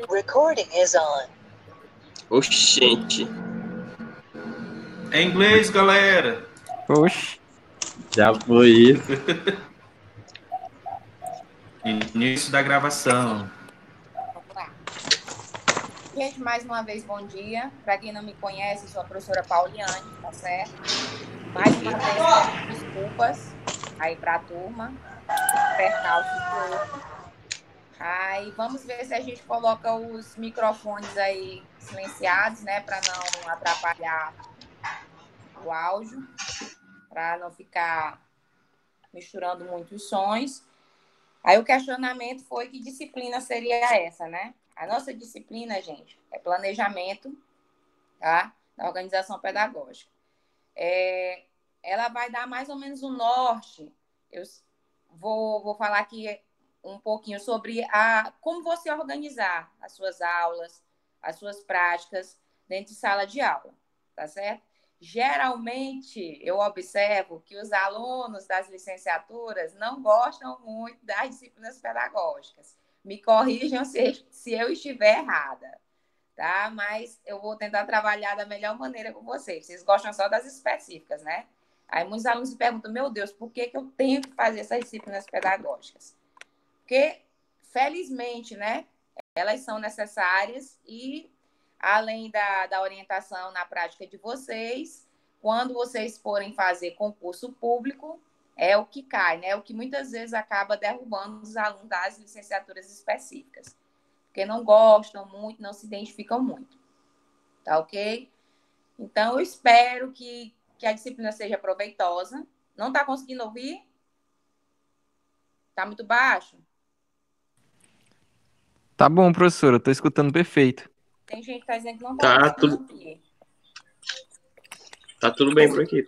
Recording is on. Oxente, É inglês, galera. Oxe, já foi isso. Início da gravação. Vamos lá. Gente, mais uma vez, bom dia. Para quem não me conhece, sou a professora Pauliane, tá certo? Mais uma vez, peço desculpas aí para a turma, percalço que houve. Aí, vamos ver se a gente coloca os microfones aí silenciados, né? Para não atrapalhar o áudio, para não ficar misturando muitos sons. Aí o questionamento foi que disciplina seria essa, né? A nossa disciplina, gente, é planejamento, tá? Da organização pedagógica. Ela vai dar mais ou menos o norte. Eu vou falar aqui um pouquinho sobre como você organizar as suas aulas, as suas práticas dentro de sala de aula, tá certo? Geralmente, eu observo que os alunos das licenciaturas não gostam muito das disciplinas pedagógicas. Me corrijam se eu estiver errada, tá? Mas eu vou tentar trabalhar da melhor maneira com vocês. Vocês gostam só das específicas, né? Aí muitos alunos se perguntam, meu Deus, por que eu tenho que fazer essas disciplinas pedagógicas? Porque, felizmente, né? Elas são necessárias e, além da orientação na prática de vocês, quando vocês forem fazer concurso público, é o que cai, né? É o que muitas vezes acaba derrubando os alunos das licenciaturas específicas. Porque não gostam muito, não se identificam muito. Tá ok? Então, eu espero que a disciplina seja proveitosa. Não está conseguindo ouvir? Está muito baixo? tá bom, professora, eu tô escutando perfeito. Tem gente que está dizendo que não está conseguindo ouvir. Tá tudo bem por aqui.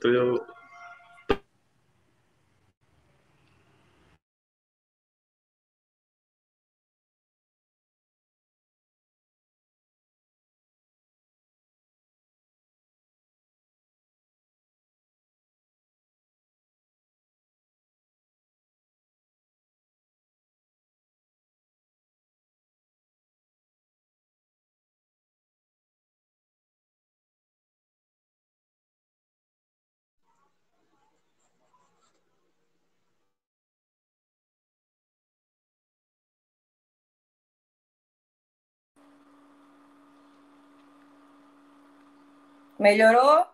Melhorou?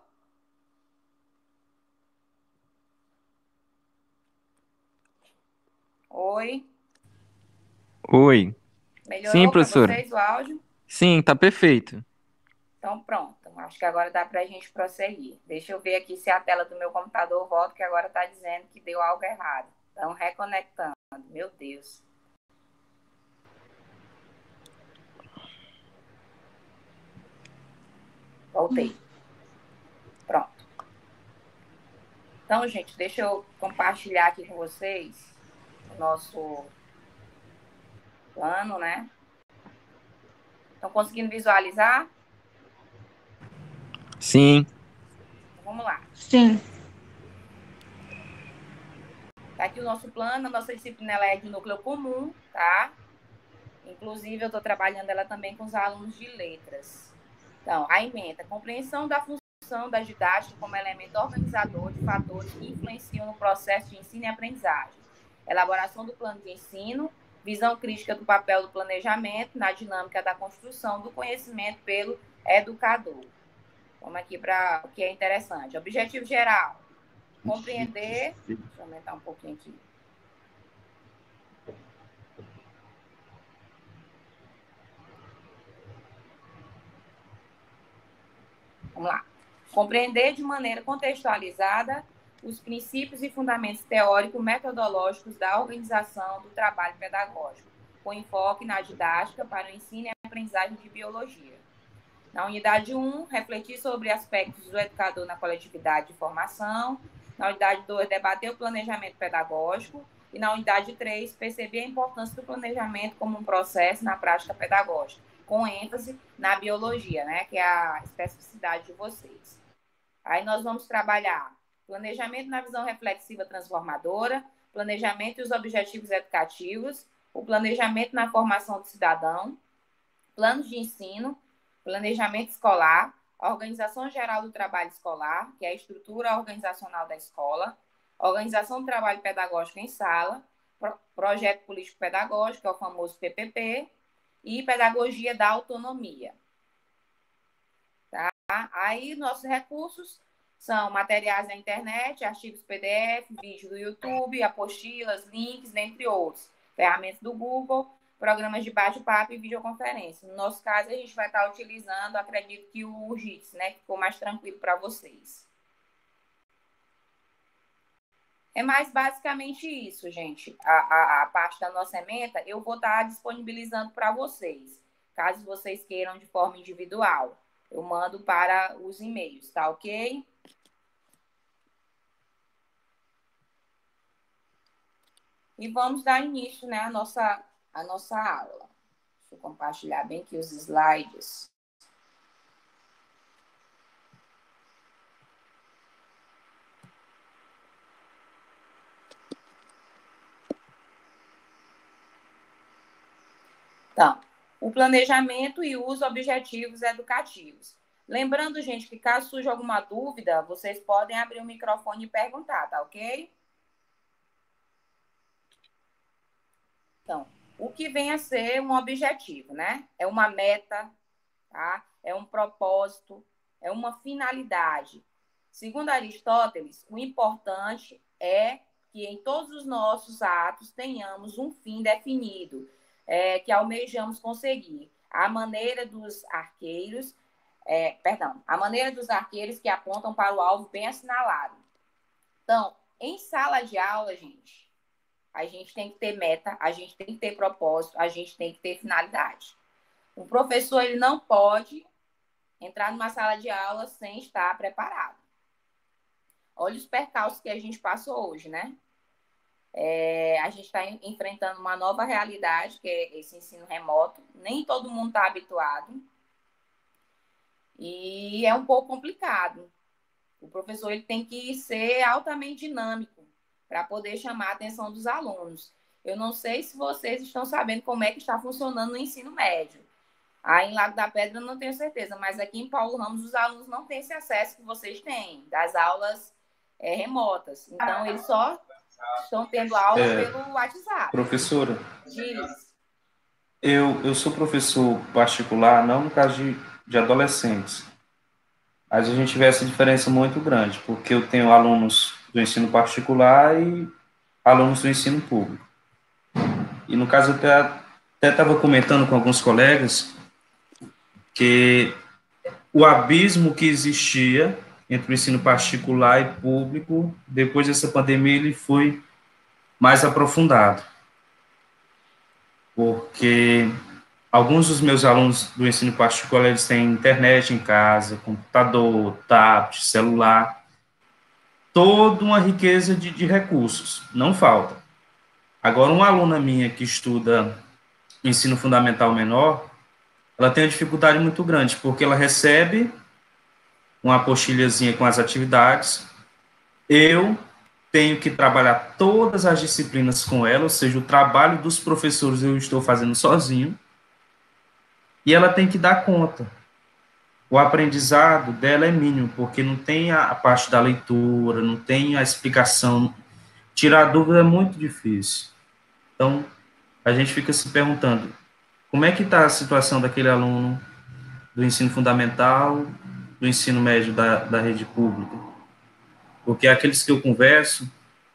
Oi? Oi. Sim, Melhorou para professora. vocês o áudio? Sim, tá perfeito. Então, pronto. Acho que agora dá para a gente prosseguir. Deixa eu ver aqui se a tela do meu computador volta, que agora está dizendo que deu algo errado. Estão reconectando. Meu Deus. Voltei. Pronto. Então, gente, deixa eu compartilhar aqui com vocês o nosso plano, né? Estão conseguindo visualizar? Sim. Então, vamos lá. Sim. Tá aqui o nosso plano, a nossa disciplina ela é de núcleo comum, tá? Inclusive, eu estou trabalhando ela também com os alunos de letras. Então, a ementa, compreensão da função da didática como elemento organizador de fatores que influenciam no processo de ensino e aprendizagem. Elaboração do plano de ensino, visão crítica do papel do planejamento na dinâmica da construção do conhecimento pelo educador. Vamos aqui para o que é interessante. Objetivo geral, compreender... Deixa eu aumentar um pouquinho aqui. Vamos lá. Compreender de maneira contextualizada os princípios e fundamentos teórico-metodológicos da organização do trabalho pedagógico, com enfoque na didática para o ensino e aprendizagem de biologia. Na unidade 1, refletir sobre aspectos do educador na coletividade de formação. Na unidade 2, debater o planejamento pedagógico. E na unidade 3, perceber a importância do planejamento como um processo na prática pedagógica, com ênfase na biologia, né, que é a especificidade de vocês. Aí nós vamos trabalhar planejamento na visão reflexiva transformadora, planejamento e os objetivos educativos, o planejamento na formação do cidadão, planos de ensino, planejamento escolar, organização geral do trabalho escolar, que é a estrutura organizacional da escola, organização do trabalho pedagógico em sala, projeto político-pedagógico, que é o famoso PPP, e pedagogia da autonomia. Tá? Aí, nossos recursos são materiais na internet, artigos PDF, vídeo do YouTube, apostilas, links, dentre outros. Ferramentas do Google, programas de bate-papo e videoconferência. No nosso caso, a gente vai estar utilizando, acredito que o Jitsi, né? Que ficou mais tranquilo para vocês. É mais basicamente isso, gente. A parte da nossa ementa, eu vou estar disponibilizando para vocês. Caso vocês queiram de forma individual, eu mando para os e-mails, tá ok? E vamos dar início, né, à nossa aula. Deixa eu compartilhar bem aqui os slides. Então, o planejamento e os objetivos educativos. Lembrando, gente, que caso surja alguma dúvida, vocês podem abrir o microfone e perguntar, tá ok? Então, o que vem a ser um objetivo, né? É uma meta, tá? É um propósito, é uma finalidade. Segundo Aristóteles, o importante é que em todos os nossos atos tenhamos um fim definido, que almejamos conseguir. A maneira dos arqueiros que apontam para o alvo bem assinalado. Então, em sala de aula, gente, a gente tem que ter meta, a gente tem que ter propósito, a gente tem que ter finalidade. O professor, ele não pode entrar numa sala de aula sem estar preparado. Olha os percalços que a gente passou hoje, né? A gente está enfrentando uma nova realidade, que é esse ensino remoto. Nem todo mundo está habituado. E é um pouco complicado. O professor ele tem que ser altamente dinâmico para poder chamar a atenção dos alunos. Eu não sei se vocês estão sabendo como é que está funcionando no ensino médio. Aí em Lago da Pedra eu não tenho certeza, mas aqui em Paulo Ramos os alunos não têm esse acesso que vocês têm, das aulas remotas. Então, eles só estão tendo aula pelo WhatsApp. Professora, Diz. eu sou professor particular, não no caso de adolescentes. Mas a gente vê essa diferença muito grande, porque eu tenho alunos do ensino particular e alunos do ensino público. E no caso, eu até estava comentando com alguns colegas que o abismo que existia entre o ensino particular e público, depois dessa pandemia, ele foi mais aprofundado. Porque alguns dos meus alunos do ensino particular, eles têm internet em casa, computador, tablet, celular, toda uma riqueza de recursos, não falta. Agora, uma aluna minha que estuda ensino fundamental menor, ela tem uma dificuldade muito grande, porque ela recebe uma apostilhazinha com as atividades, eu tenho que trabalhar todas as disciplinas com ela, ou seja, o trabalho dos professores eu estou fazendo sozinho, e ela tem que dar conta. O aprendizado dela é mínimo, porque não tem a parte da leitura, não tem a explicação. Tirar dúvida é muito difícil. Então, a gente fica se perguntando, como é que está a situação daquele aluno do ensino fundamental, do ensino médio da rede pública? Porque aqueles que eu converso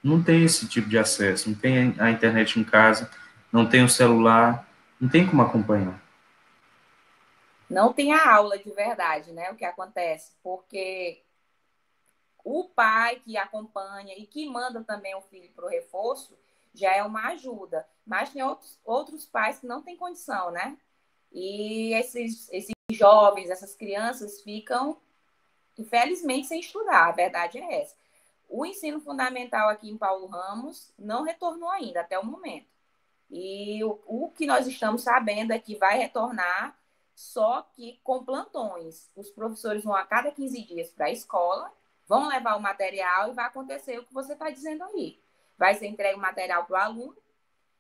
não têm esse tipo de acesso, não tem a internet em casa, não tem o celular, não tem como acompanhar. Não tem a aula de verdade, né? O que acontece? Porque o pai que acompanha e que manda também o filho para o reforço já é uma ajuda. Mas tem outros pais que não têm condição, né? E esses jovens, essas crianças ficam, infelizmente, sem estudar. A verdade é essa. O ensino fundamental aqui em Paulo Ramos não retornou ainda, até o momento. E o que nós estamos sabendo é que vai retornar, só que com plantões. Os professores vão a cada 15 dias para a escola, vão levar o material e vai acontecer o que você está dizendo aí. Vai ser entregue o material para o aluno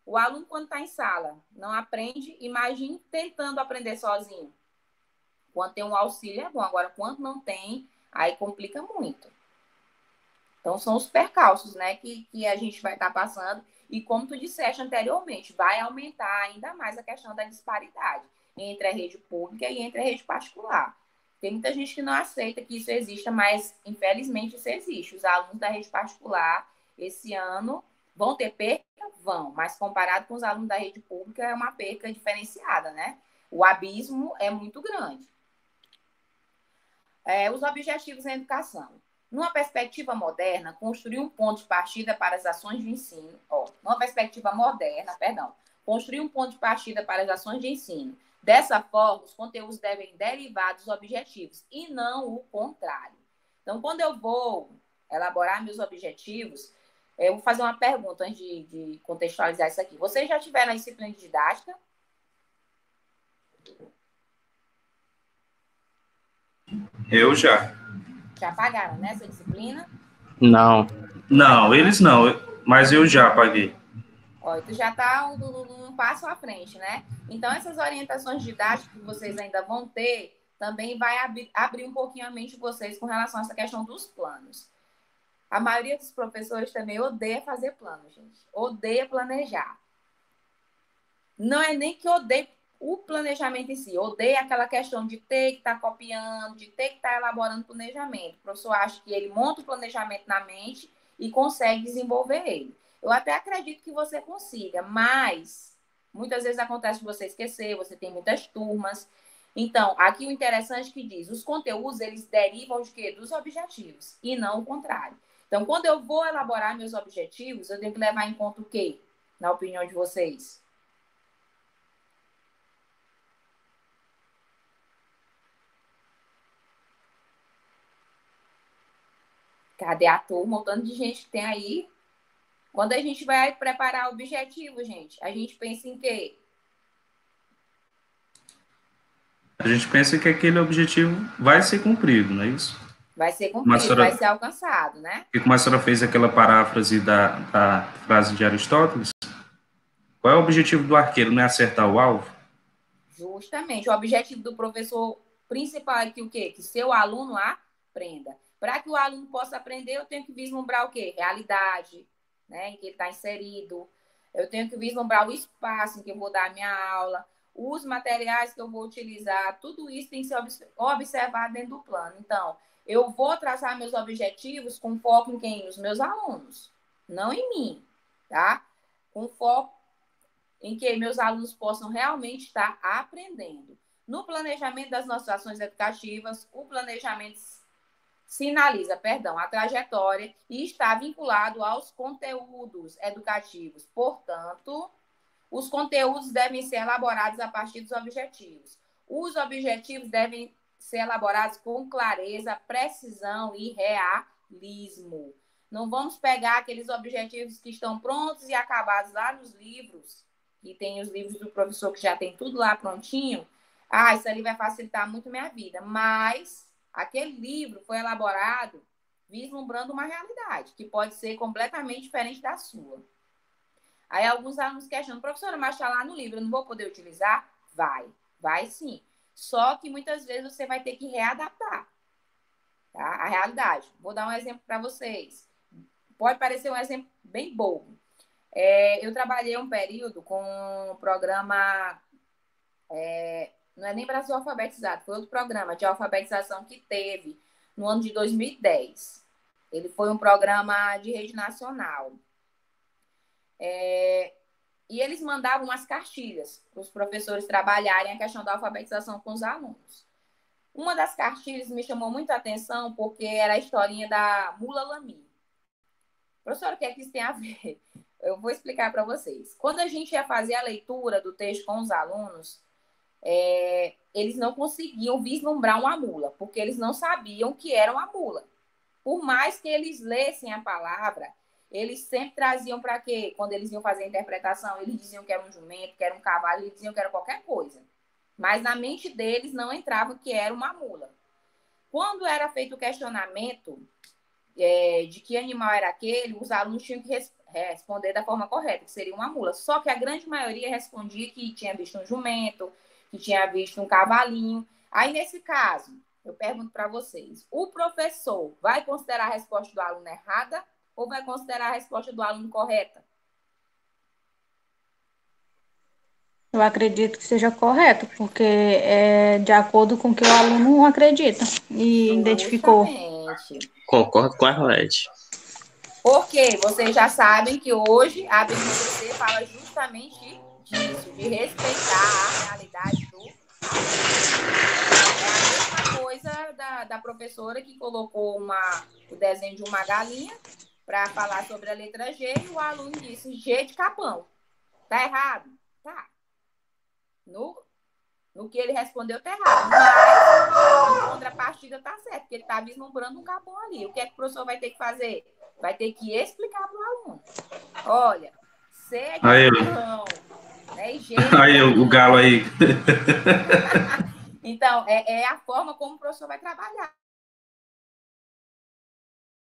O aluno, quando está em sala, não aprende, imagine tentando aprender sozinho. Quando tem um auxílio é bom, agora quando não tem, aí complica muito. Então, são os percalços, né, que a gente vai estar passando. E como tu disseste anteriormente, vai aumentar ainda mais a questão da disparidade entre a rede pública e entre a rede particular. Tem muita gente que não aceita que isso exista, mas, infelizmente, isso existe. Os alunos da rede particular, esse ano, vão ter perca? Vão. Mas, comparado com os alunos da rede pública, é uma perca diferenciada, né? O abismo é muito grande. Os objetivos em educação. Numa perspectiva moderna, construir um ponto de partida para as ações de ensino. Numa perspectiva moderna, construir um ponto de partida para as ações de ensino. Dessa forma, os conteúdos devem derivar dos objetivos e não o contrário. Então, quando eu vou elaborar meus objetivos, eu vou fazer uma pergunta antes de contextualizar isso aqui. Vocês já tiveram a disciplina de didática? Eu já. Já pagaram, né, essa disciplina? Não. Não, eles não, mas eu já paguei. Tu já está um passo à frente, né? Então, essas orientações didáticas que vocês ainda vão ter, também vai abrir um pouquinho a mente de vocês com relação a essa questão dos planos. A maioria dos professores também odeia fazer plano, gente. Odeia planejar. Não é nem que odeia o planejamento em si, odeia aquela questão de ter que estar copiando, de ter que estar elaborando planejamento. O professor acha que ele monta o planejamento na mente e consegue desenvolver ele. Eu até acredito que você consiga, mas muitas vezes acontece de você esquecer, você tem muitas turmas. Então, aqui o interessante é que diz, os conteúdos, eles derivam de quê? Dos objetivos, e não o contrário. Então, quando eu vou elaborar meus objetivos, eu tenho que levar em conta o quê? Na opinião de vocês? Cadê a turma? Um tanto de gente que tem aí. Quando a gente vai preparar o objetivo, gente, a gente pensa em quê? A gente pensa que aquele objetivo vai ser cumprido, não é isso? Vai ser cumprido, vai ser alcançado, né? E como a senhora fez aquela paráfrase da frase de Aristóteles, qual é o objetivo do arqueiro? Não é acertar o alvo? Justamente. O objetivo do professor principal é que o quê? Que seu aluno aprenda. Para que o aluno possa aprender, eu tenho que vislumbrar o quê? Realidade, né, em que ele está inserido. Eu tenho que vislumbrar o espaço em que eu vou dar a minha aula, os materiais que eu vou utilizar, tudo isso tem que ser observado dentro do plano. Então, eu vou traçar meus objetivos com foco em quem? Nos meus alunos, não em mim, tá? Com foco em que meus alunos possam realmente estar aprendendo. No planejamento das nossas ações educativas, o planejamento sinaliza, a trajetória e está vinculado aos conteúdos educativos. Portanto, os conteúdos devem ser elaborados a partir dos objetivos. Os objetivos devem ser elaborados com clareza, precisão e realismo. Não vamos pegar aqueles objetivos que estão prontos e acabados lá nos livros, e tem os livros do professor que já tem tudo lá prontinho. Isso ali vai facilitar muito minha vida. Mas aquele livro foi elaborado vislumbrando uma realidade que pode ser completamente diferente da sua. Aí alguns alunos questionam, professora, mas está lá no livro, eu não vou poder utilizar? Vai sim. Só que muitas vezes você vai ter que readaptar, tá? A realidade. Vou dar um exemplo para vocês. Pode parecer um exemplo bem bobo. Eu trabalhei um período com um programa, não é nem Brasil Alfabetizado, foi outro programa de alfabetização que teve no ano de 2010. Ele foi um programa de rede nacional. E eles mandavam umas cartilhas para os professores trabalharem a questão da alfabetização com os alunos. Uma das cartilhas me chamou muita atenção porque era a historinha da Mula Lamy. Professora, o que é que isso tem a ver? Eu vou explicar para vocês. Quando a gente ia fazer a leitura do texto com os alunos, eles não conseguiam vislumbrar uma mula, porque eles não sabiam que era uma mula. Por mais que eles lessem a palavra, eles sempre traziam para quê? Quando eles iam fazer a interpretação, eles diziam que era um jumento, que era um cavalo, eles diziam que era qualquer coisa. Mas na mente deles não entrava que era uma mula. Quando era feito o questionamento de que animal era aquele, os alunos tinham que responder da forma correta, que seria uma mula. Só que a grande maioria respondia que tinha visto um jumento, que tinha visto um cavalinho. Aí, nesse caso, eu pergunto para vocês, o professor vai considerar a resposta do aluno errada ou vai considerar a resposta do aluno correta? Eu acredito que seja correto, porque é de acordo com o que o aluno acredita e identificou. Justamente. Concordo com a Arlete. Porque vocês já sabem que hoje a BNCC fala justamente disso, de respeitar a realidade do aluno. É a mesma coisa da professora que colocou o desenho de uma galinha para falar sobre a letra G e o aluno disse G de capão. Tá errado? Tá. No que ele respondeu, tá errado. Mas, em contrapartida, tá certo, porque ele tá vislumbrando um capão ali. O que é que o professor vai ter que fazer? Vai ter que explicar para o aluno. Olha, C é de capão, né? E G é de Aí, o galo aí. Então, é a forma como o professor vai trabalhar.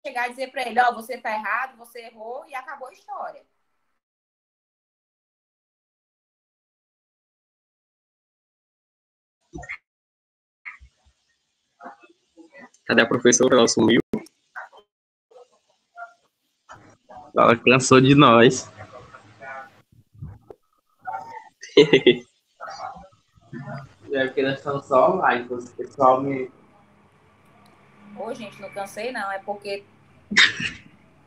Chegar e dizer para ele, ó, você tá errado, você errou e acabou a história. Cadê a professora? Ela sumiu. Ela cansou de nós. É porque nós estamos só online, então o pessoal me... Ô, gente, não cansei não, é porque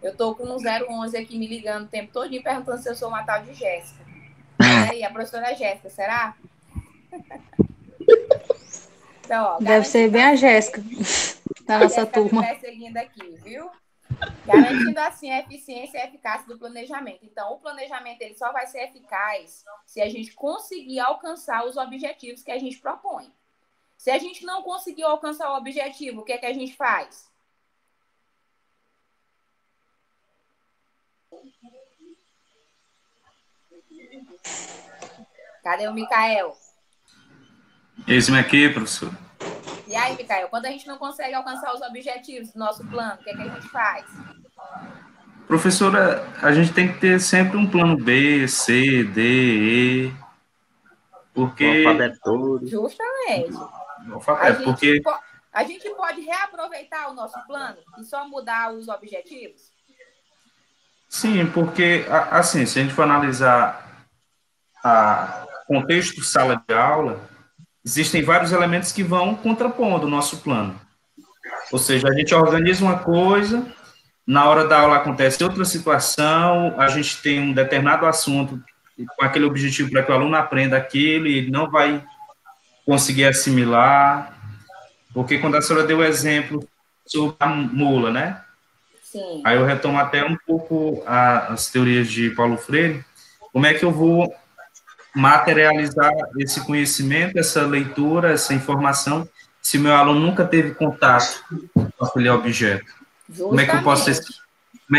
eu tô com um 011 aqui me ligando o tempo todo e perguntando se eu sou uma tal de Jéssica. E aí, a professora Jéssica, será? Então, ó, deve ser bem a Jéssica da nossa turma. Me perseguindo aqui, viu? Garantindo assim a eficiência e a eficácia do planejamento. Então, o planejamento ele só vai ser eficaz se a gente conseguir alcançar os objetivos que a gente propõe. Se a gente não conseguir alcançar o objetivo, o que é que a gente faz? Cadê o Micael? Esse aqui, professor. E aí, Micael, quando a gente não consegue alcançar os objetivos do nosso plano, o que é que a gente faz? Professora, a gente tem que ter sempre um plano B, C, D, E, porque... Justamente. A gente pode reaproveitar o nosso plano e só mudar os objetivos? Sim, porque, assim, se a gente for analisar o contexto sala de aula, existem vários elementos que vão contrapondo o nosso plano. Ou seja, a gente organiza uma coisa, na hora da aula acontece outra situação, a gente tem um determinado assunto com aquele objetivo para que o aluno aprenda aquilo e ele não vai conseguir assimilar, porque quando a senhora deu o exemplo sobre a mula, né? Sim. Aí eu retomo até um pouco as teorias de Paulo Freire, como é que eu vou materializar esse conhecimento, essa leitura, essa informação, se meu aluno nunca teve contato com aquele objeto? Como é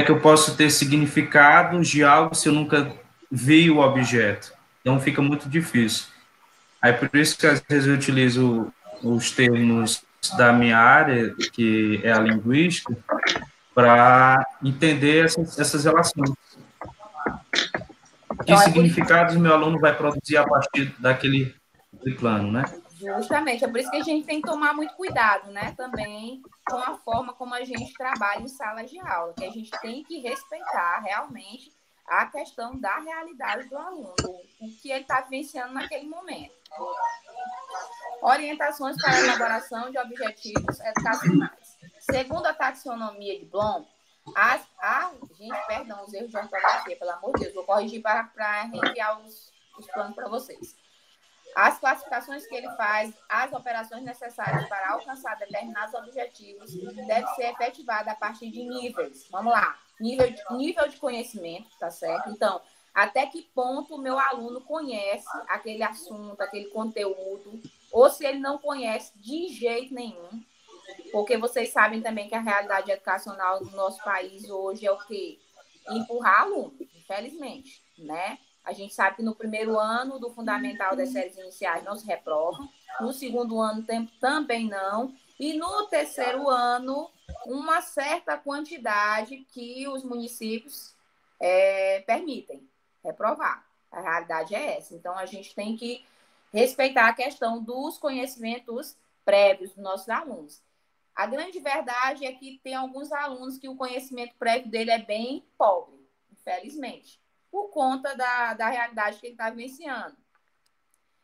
que eu posso ter significados de algo se eu nunca vi o objeto? Então fica muito difícil. Aí por isso que às vezes eu utilizo os termos da minha área, que é a linguística, para entender essas relações. Que significados meu aluno vai produzir a partir daquele plano, né? Justamente, é por isso que a gente tem que tomar muito cuidado, né? Também com a forma como a gente trabalha em salas de aula, que a gente tem que respeitar realmente a questão da realidade do aluno, o que ele está vivenciando naquele momento. Orientações para a elaboração de objetivos educacionais. Segundo a taxonomia de Bloom, gente, perdão, os erros de ortografia, pelo amor de Deus, vou corrigir para reenviar os planos para vocês. As classificações que ele faz, as operações necessárias para alcançar determinados objetivos devem ser efetivadas a partir de níveis. Vamos lá. Nível de conhecimento, tá certo? Então, até que ponto o meu aluno conhece aquele assunto, aquele conteúdo, ou se ele não conhece de jeito nenhum. Porque vocês sabem também que a realidade educacional do nosso país hoje é o quê? Empurrar aluno, infelizmente, né? A gente sabe que no primeiro ano do fundamental das séries iniciais não se reprovam, no segundo ano também não, e no terceiro ano, uma certa quantidade que os municípios permitem reprovar. A realidade é essa. Então, a gente tem que respeitar a questão dos conhecimentos prévios dos nossos alunos. A grande verdade é que tem alguns alunos que o conhecimento prévio dele é bem pobre, infelizmente, por conta da realidade que ele está vivenciando.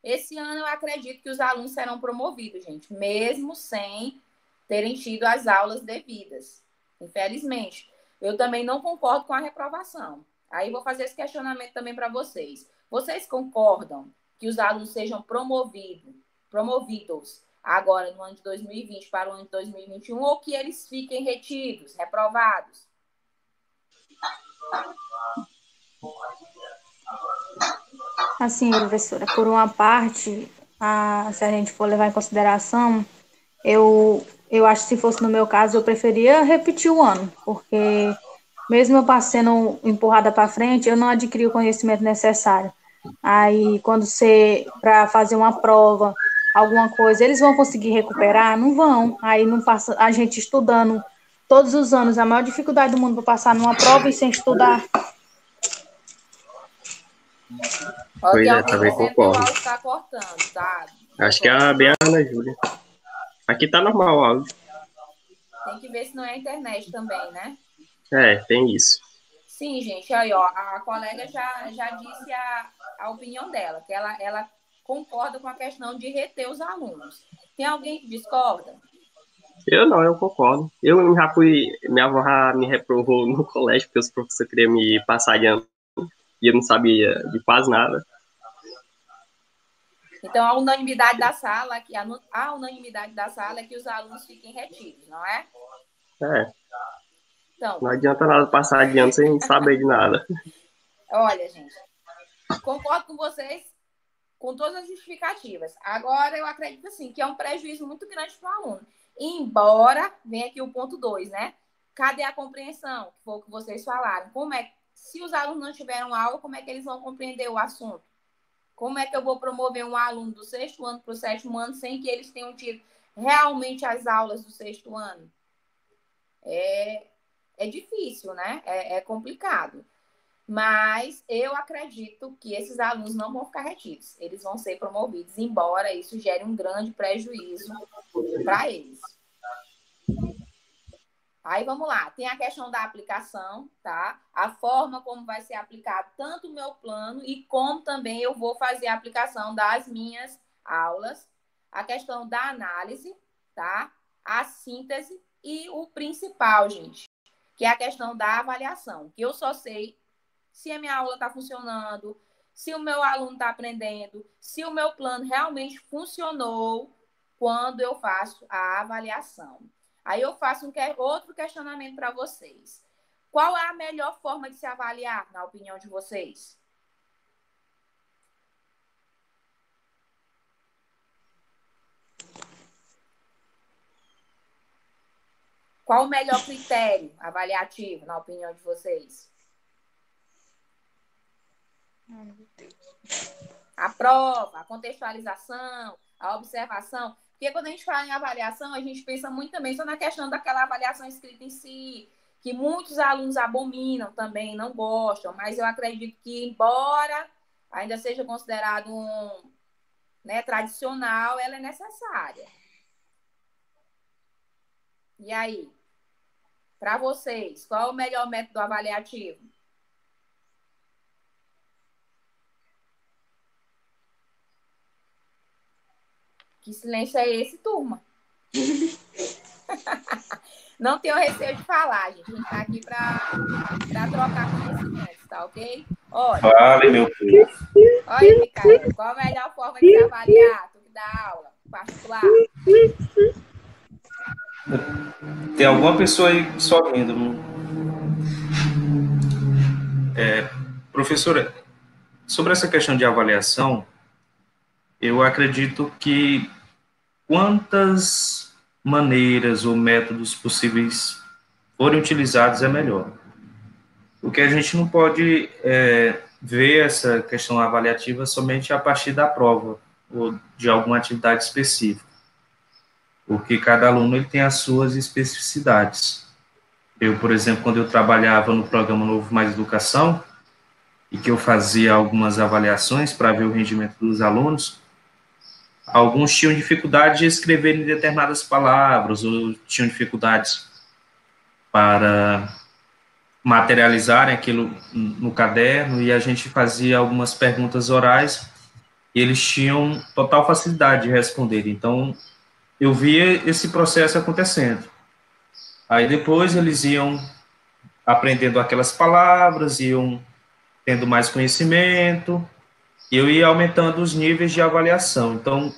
Esse ano eu acredito que os alunos serão promovidos, gente, mesmo sem terem tido as aulas devidas. Infelizmente. Eu também não concordo com a reprovação. Aí vou fazer esse questionamento também para vocês. Vocês concordam que os alunos sejam promovidos agora no ano de 2020 para o ano de 2021 ou que eles fiquem retidos, reprovados? Assim, professora, por uma parte, se a gente for levar em consideração, eu acho que se fosse no meu caso, eu preferia repetir o ano, porque mesmo eu sendo empurrada para frente, eu não adquiri o conhecimento necessário. Aí, quando para fazer uma prova, alguma coisa, eles vão conseguir recuperar? Não vão. Aí não passa, a gente estudando todos os anos, a maior dificuldade do mundo para passar numa prova e sem estudar. Pois é, também concordo. O áudio está cortando, tá? Acho que é bem a Ana Júlia. Aqui tá normal o áudio. Tem que ver se não é a internet também, né? É, tem isso. Sim, gente, aí, ó, a colega já disse a opinião dela, que ela concorda com a questão de reter os alunos. Tem alguém que discorda? Eu concordo. Minha avó já me reprovou no colégio, porque os professores queriam me passar de ano e eu não sabia de quase nada. Então, a unanimidade da sala é que os alunos fiquem retidos, não é? É. Então, não adianta nada passar de ano sem saber de nada. Olha, gente, concordo com vocês com todas as justificativas. Agora, eu acredito assim, que é um prejuízo muito grande para o aluno. Embora, vem aqui o ponto 2, né? Cadê a compreensão? Que foi o que vocês falaram. Se os alunos não tiveram aula, como é que eles vão compreender o assunto? Como é que eu vou promover um aluno do 6º ano para o 7º ano sem que eles tenham tido realmente as aulas do 6º ano? É difícil, né? É complicado. Mas eu acredito que esses alunos não vão ficar retidos. Eles vão ser promovidos, embora isso gere um grande prejuízo para eles. Aí vamos lá, tem a questão da aplicação, tá? A forma como vai ser aplicado tanto o meu plano e como também eu vou fazer a aplicação das minhas aulas. A questão da análise, tá? A síntese e o principal, gente, que é a questão da avaliação, que eu só sei se a minha aula está funcionando, se o meu aluno está aprendendo, se o meu plano realmente funcionou quando eu faço a avaliação. Aí eu faço outro questionamento para vocês. Qual é a melhor forma de se avaliar, na opinião de vocês? Qual o melhor critério avaliativo, na opinião de vocês? A prova, a contextualização, a observação. Porque quando a gente fala em avaliação, a gente pensa muito também só na questão daquela avaliação escrita em si, que muitos alunos abominam também, não gostam, mas eu acredito que, embora ainda seja considerado tradicional, ela é necessária. E aí? Para vocês, qual é o melhor método avaliativo? Que silêncio é esse, turma? Não tenho receio de falar, gente. A gente está aqui para trocar conhecimentos, tá ok? Olha, Fale, meu filho. Olha, Micaela, qual a melhor forma de se avaliar? Tu que dá aula particular? Tem alguma pessoa aí só rindo? Professora, sobre essa questão de avaliação, eu acredito que quantas maneiras ou métodos possíveis forem utilizados é melhor. Porque a gente não pode ver essa questão avaliativa somente a partir da prova ou de alguma atividade específica. Porque cada aluno ele tem as suas especificidades. Eu, por exemplo, quando eu trabalhava no programa Novo Mais Educação, e que eu fazia algumas avaliações para ver o rendimento dos alunos, alguns tinham dificuldade de escrever em determinadas palavras, ou tinham dificuldades para materializarem aquilo no caderno, e a gente fazia algumas perguntas orais, e eles tinham total facilidade de responder. Então, eu via esse processo acontecendo. Aí depois eles iam aprendendo aquelas palavras, iam tendo mais conhecimento, e eu ia aumentando os níveis de avaliação. Então,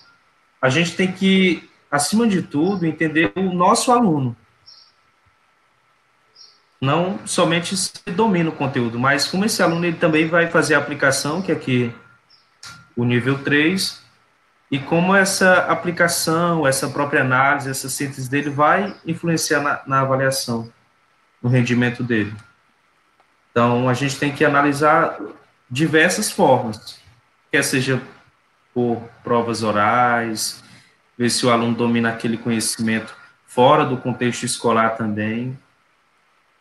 a gente tem que, acima de tudo, entender o nosso aluno. Não somente se domina o conteúdo, mas como esse aluno ele também vai fazer a aplicação, que é aqui o nível 3, e como essa aplicação, essa própria análise, essa síntese dele vai influenciar na avaliação, no rendimento dele. Então, a gente tem que analisar diversas formas, quer seja por provas orais, ver se o aluno domina aquele conhecimento fora do contexto escolar também.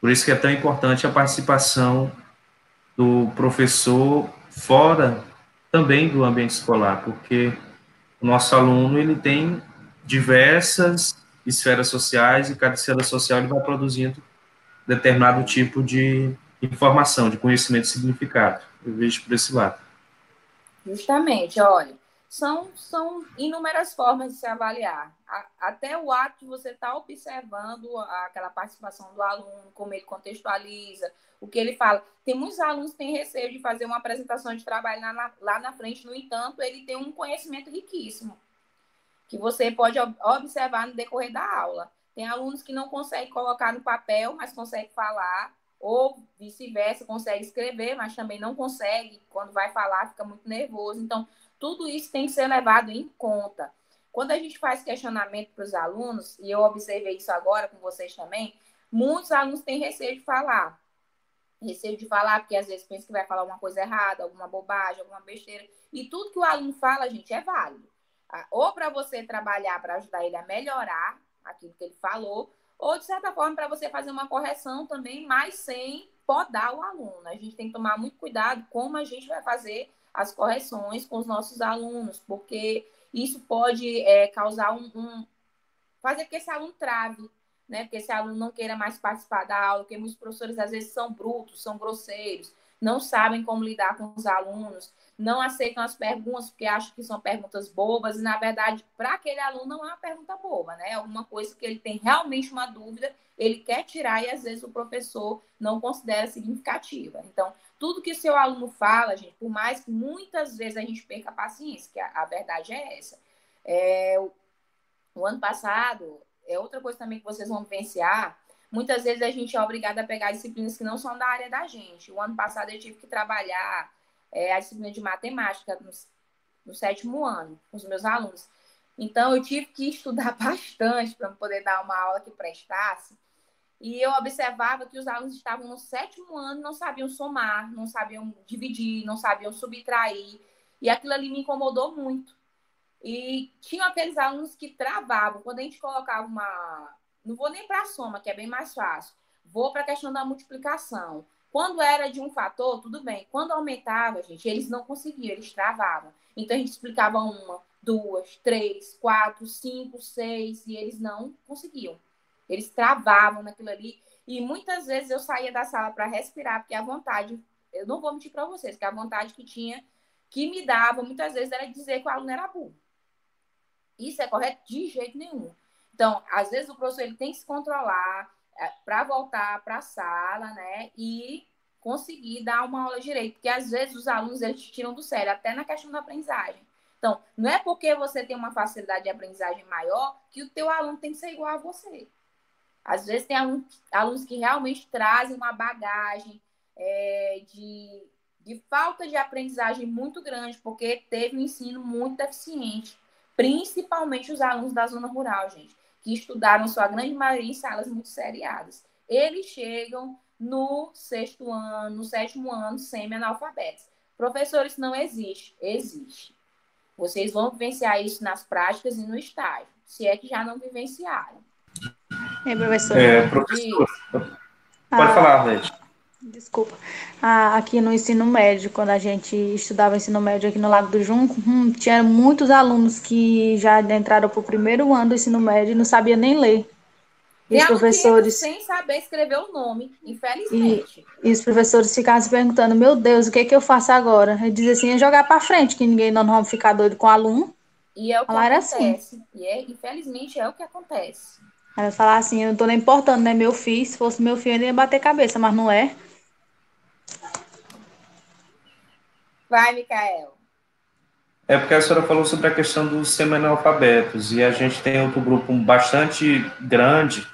Por isso que é tão importante a participação do professor fora também do ambiente escolar, porque o nosso aluno ele tem diversas esferas sociais e cada esfera social ele vai produzindo determinado tipo de informação, de conhecimento e significado. Eu vejo por esse lado. Justamente, olha, são inúmeras formas de se avaliar. Até o ato de você estar observando aquela participação do aluno, como ele contextualiza, o que ele fala. Tem muitos alunos que têm receio de fazer uma apresentação de trabalho lá na frente, no entanto, ele tem um conhecimento riquíssimo, que você pode observar no decorrer da aula. Tem alunos que não conseguem colocar no papel, mas conseguem falar, ou vice-versa, consegue escrever, mas também não consegue, quando vai falar, fica muito nervoso. Então, tudo isso tem que ser levado em conta. Quando a gente faz questionamento para os alunos, e eu observei isso agora com vocês também, muitos alunos têm receio de falar. Receio de falar, porque às vezes pensa que vai falar uma coisa errada, alguma bobagem, alguma besteira. E tudo que o aluno fala, gente, é válido. Ou para você trabalhar para ajudar ele a melhorar aquilo que ele falou, ou, de certa forma, para você fazer uma correção também, mas sem podar o aluno. A gente tem que tomar muito cuidado como a gente vai fazer as correções com os nossos alunos, porque isso pode causar fazer que esse aluno trave, né? Porque esse aluno não queira mais participar da aula, porque muitos professores, às vezes, são brutos, são grosseiros, não sabem como lidar com os alunos, não aceitam as perguntas porque acham que são perguntas bobas, e, na verdade, para aquele aluno não é uma pergunta boba, né? É alguma coisa que ele tem realmente uma dúvida, ele quer tirar e, às vezes, o professor não considera significativa. Então, tudo que o seu aluno fala, gente, por mais que muitas vezes a gente perca a paciência, que a verdade é essa. O ano passado, outra coisa também que vocês vão vivenciar, muitas vezes a gente é obrigado a pegar disciplinas que não são da área da gente. O ano passado eu tive que trabalhar a disciplina de matemática no 7º ano, com os meus alunos. Então, eu tive que estudar bastante para poder dar uma aula que prestasse. E eu observava que os alunos estavam no 7º ano e não sabiam somar, não sabiam dividir, não sabiam subtrair. E aquilo ali me incomodou muito. E tinham aqueles alunos que travavam. Quando a gente colocava uma... Não vou nem para a soma, que é bem mais fácil. Vou para a questão da multiplicação. Quando era de um fator, tudo bem. Quando aumentava, gente, eles não conseguiam, eles travavam. Então, a gente explicava 1, 2, 3, 4, 5, 6, e eles não conseguiam. Eles travavam naquilo ali. E muitas vezes eu saía da sala para respirar, porque a vontade... Eu não vou mentir para vocês, que a vontade que me dava, muitas vezes, era dizer que o aluno era burro. Isso é correto? De jeito nenhum. Então, às vezes o professor ele tem que se controlar para voltar para a sala, né? E conseguir dar uma aula direito. Porque às vezes os alunos eles te tiram do sério, até na questão da aprendizagem. Então, não é porque você tem uma facilidade de aprendizagem maior que o teu aluno tem que ser igual a você. Às vezes tem alunos que realmente trazem uma bagagem de falta de aprendizagem muito grande, porque teve um ensino muito deficiente. Principalmente os alunos da zona rural, gente, que estudaram, sua grande maioria, em salas muito seriadas. Eles chegam no 6º ano, no 7º ano, semi-analfabetos. Professores, não existe. Existe. Vocês vão vivenciar isso nas práticas e no estágio, se é que já não vivenciaram. Professor. Professor, Pode falar, Led. Desculpa. Aqui no ensino médio, quando a gente estudava ensino médio aqui no Lago do Junco, tinha muitos alunos que já entraram para o primeiro ano do ensino médio e não sabia nem ler. E Tem os aluno que entra professores sem saber escrever o nome, e, infelizmente. e os professores ficavam se perguntando, meu Deus, o que é que eu faço agora? Ele dizia assim, é jogar para frente, que ninguém não vamos ficar doido com o aluno. E é o que Falar era assim. acontece. Infelizmente, é o que acontece. Ela falar assim, eu não tô nem importando, né? Meu filho, se fosse meu filho, ele ia bater cabeça, mas não é. Vai, Micael. É porque a senhora falou sobre a questão dos semi-analfabetos, e a gente tem outro grupo bastante grande,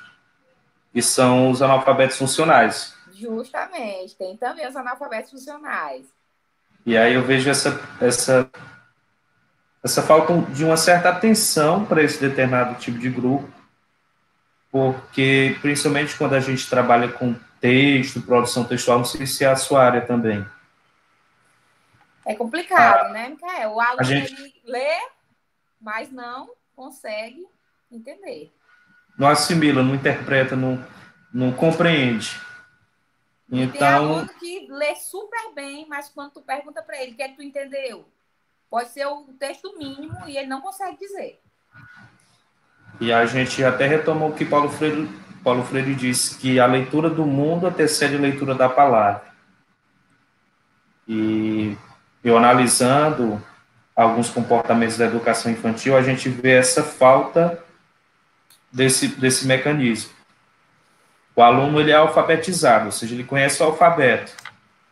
que são os analfabetos funcionais. Justamente. Tem também os analfabetos funcionais. E aí eu vejo essa falta de uma certa atenção para esse determinado tipo de grupo, porque, principalmente quando a gente trabalha com texto, produção textual, não sei se é a sua área também. É complicado, né, Micael? O aluno, gente... ele lê, mas não consegue entender. Não assimila, não interpreta, não compreende. E então... tem aluno que lê super bem, mas quando tu pergunta para ele o que é que tu entendeu, pode ser o texto mínimo e ele não consegue dizer. E a gente até retomou o que Paulo Freire disse, que a leitura do mundo antecede a leitura da palavra. E eu analisando alguns comportamentos da educação infantil, a gente vê essa falta desse mecanismo. O aluno, ele é alfabetizado, ou seja, ele conhece o alfabeto,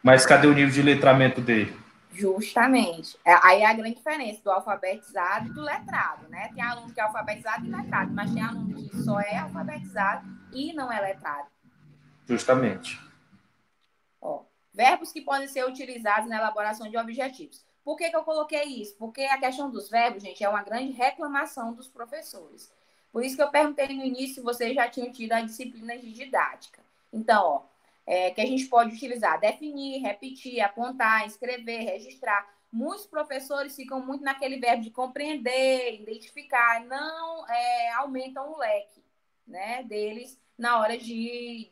mas cadê o nível de letramento dele? Justamente. Aí é a grande diferença do alfabetizado e do letrado, né? Tem aluno que é alfabetizado e letrado, mas tem aluno que só é alfabetizado e não é letrado. Justamente. Ó, verbos que podem ser utilizados na elaboração de objetivos. Por que eu coloquei isso? Porque a questão dos verbos, gente, é uma grande reclamação dos professores. Por isso que eu perguntei no início se vocês já tinham tido a disciplina de didática. Então, ó, que a gente pode utilizar, definir, repetir, apontar, escrever, registrar. Muitos professores ficam muito naquele verbo de compreender, identificar, não aumentam o leque, né, deles na hora de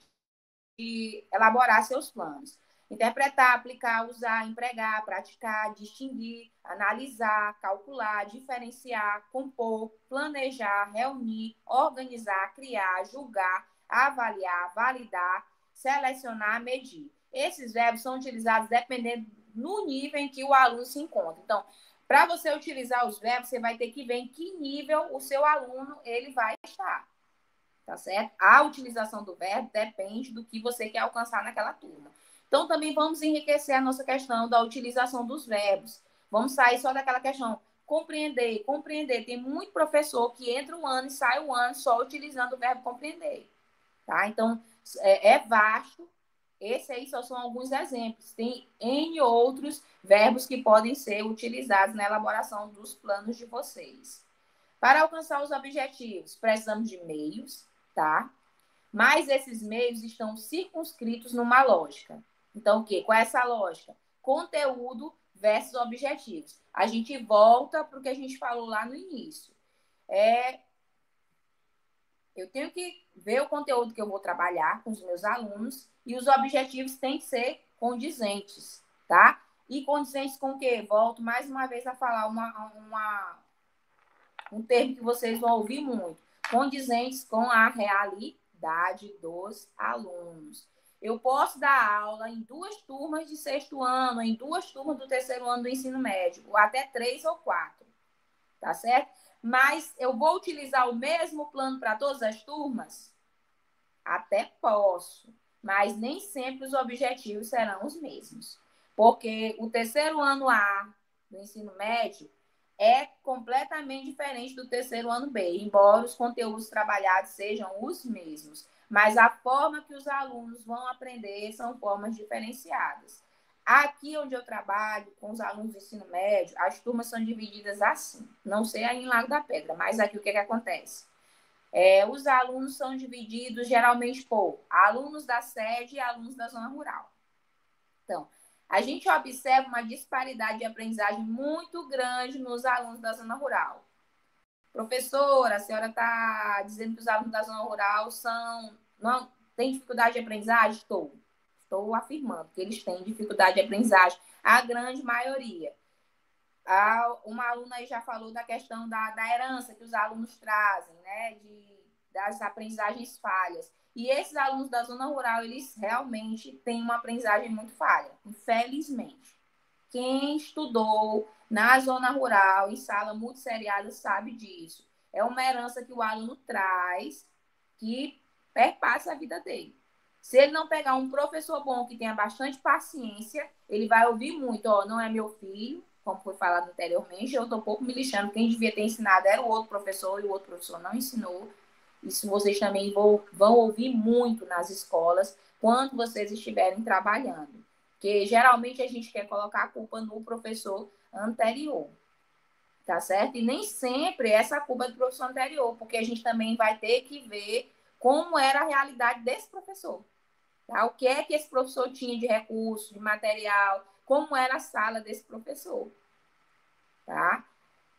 elaborar seus planos. Interpretar, aplicar, usar, empregar, praticar, distinguir, analisar, calcular, diferenciar, compor, planejar, reunir, organizar, criar, julgar, avaliar, validar, selecionar, medir. Esses verbos são utilizados dependendo do nível em que o aluno se encontra. Então, para você utilizar os verbos, você vai ter que ver em que nível o seu aluno ele vai estar. Tá certo? A utilização do verbo depende do que você quer alcançar naquela turma. Então, também vamos enriquecer a nossa questão da utilização dos verbos. Vamos sair só daquela questão compreender, compreender. Tem muito professor que entra um ano e sai um ano só utilizando o verbo compreender. Tá? Então, é vasto. Esses aí só são alguns exemplos. Tem N outros verbos que podem ser utilizados na elaboração dos planos de vocês. Para alcançar os objetivos, precisamos de meios, tá? Mas esses meios estão circunscritos numa lógica. Então, o quê? Qual é essa lógica? Conteúdo versus objetivos. A gente volta para o que a gente falou lá no início. Eu tenho que ver o conteúdo que eu vou trabalhar com os meus alunos e os objetivos têm que ser condizentes, tá? E condizentes com o quê? Volto mais uma vez a falar um termo que vocês vão ouvir muito. Condizentes com a realidade dos alunos. Eu posso dar aula em 2 turmas de 6º ano, em 2 turmas do 3º ano do ensino médio, ou até 3 ou 4, tá certo? Mas eu vou utilizar o mesmo plano para todas as turmas? Até posso, mas nem sempre os objetivos serão os mesmos. Porque o 3º ano A do ensino médio é completamente diferente do 3º ano B, embora os conteúdos trabalhados sejam os mesmos. Mas a forma que os alunos vão aprender são formas diferenciadas. Aqui onde eu trabalho com os alunos do ensino médio, as turmas são divididas assim. Não sei aí em Lago da Pedra, mas aqui o que acontece? Os alunos são divididos geralmente por alunos da sede e alunos da zona rural. Então, a gente observa uma disparidade de aprendizagem muito grande nos alunos da zona rural. Professora, a senhora está dizendo que os alunos da zona rural Tem dificuldade de aprendizagem? Estou afirmando que eles têm dificuldade de aprendizagem, a grande maioria. Uma aluna aí já falou da questão da herança que os alunos trazem, né? Das aprendizagens falhas. E esses alunos da zona rural, eles realmente têm uma aprendizagem muito falha, infelizmente. Quem estudou na zona rural, em sala multisseriada, sabe disso. É uma herança que o aluno traz, que perpassa a vida dele. Se ele não pegar um professor bom, que tenha bastante paciência, ele vai ouvir muito, não é meu filho, como foi falado anteriormente, eu estou um pouco me lixando, quem devia ter ensinado era o outro professor, e o outro professor não ensinou. Isso vocês também vão ouvir muito nas escolas, quando vocês estiverem trabalhando. Porque geralmente a gente quer colocar a culpa no professor anterior, tá certo? E nem sempre essa culpa é do professor anterior, porque a gente também vai ter que ver como era a realidade desse professor. Tá? O que é que esse professor tinha de recurso, de material, como era a sala desse professor. Tá?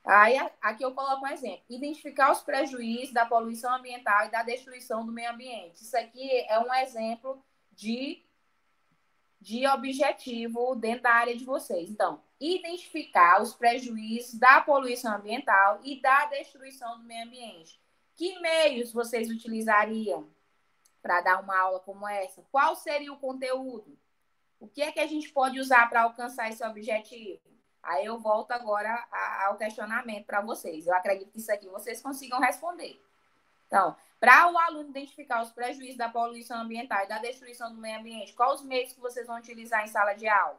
Aí, aqui eu coloco um exemplo. Identificar os prejuízos da poluição ambiental e da destruição do meio ambiente. Isso aqui é um exemplo de objetivo dentro da área de vocês. Então, identificar os prejuízos da poluição ambiental e da destruição do meio ambiente. Que meios vocês utilizariam para dar uma aula como essa? Qual seria o conteúdo? O que é que a gente pode usar para alcançar esse objetivo? Aí eu volto agora ao questionamento para vocês. Eu acredito que isso aqui vocês consigam responder. Então, para o aluno identificar os prejuízos da poluição ambiental e da destruição do meio ambiente, quais os meios que vocês vão utilizar em sala de aula?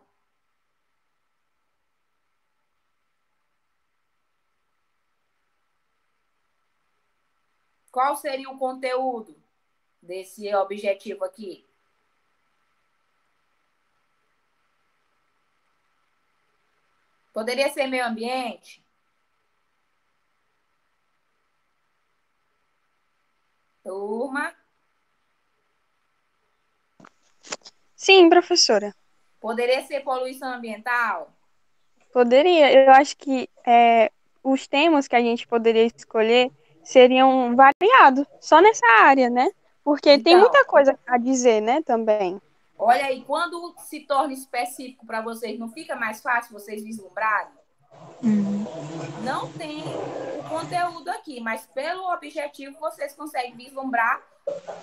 Qual seria o conteúdo desse objetivo aqui? Poderia ser meio ambiente? Turma? Sim, professora. Poderia ser poluição ambiental? Poderia. Eu acho que os temas que a gente poderia escolher seriam variados, só nessa área, né? Porque tem Então, muita coisa a dizer, né, também. olha aí, quando se torna específico para vocês, não fica mais fácil vocês vislumbrarem? Não tem o conteúdo aqui, mas pelo objetivo vocês conseguem vislumbrar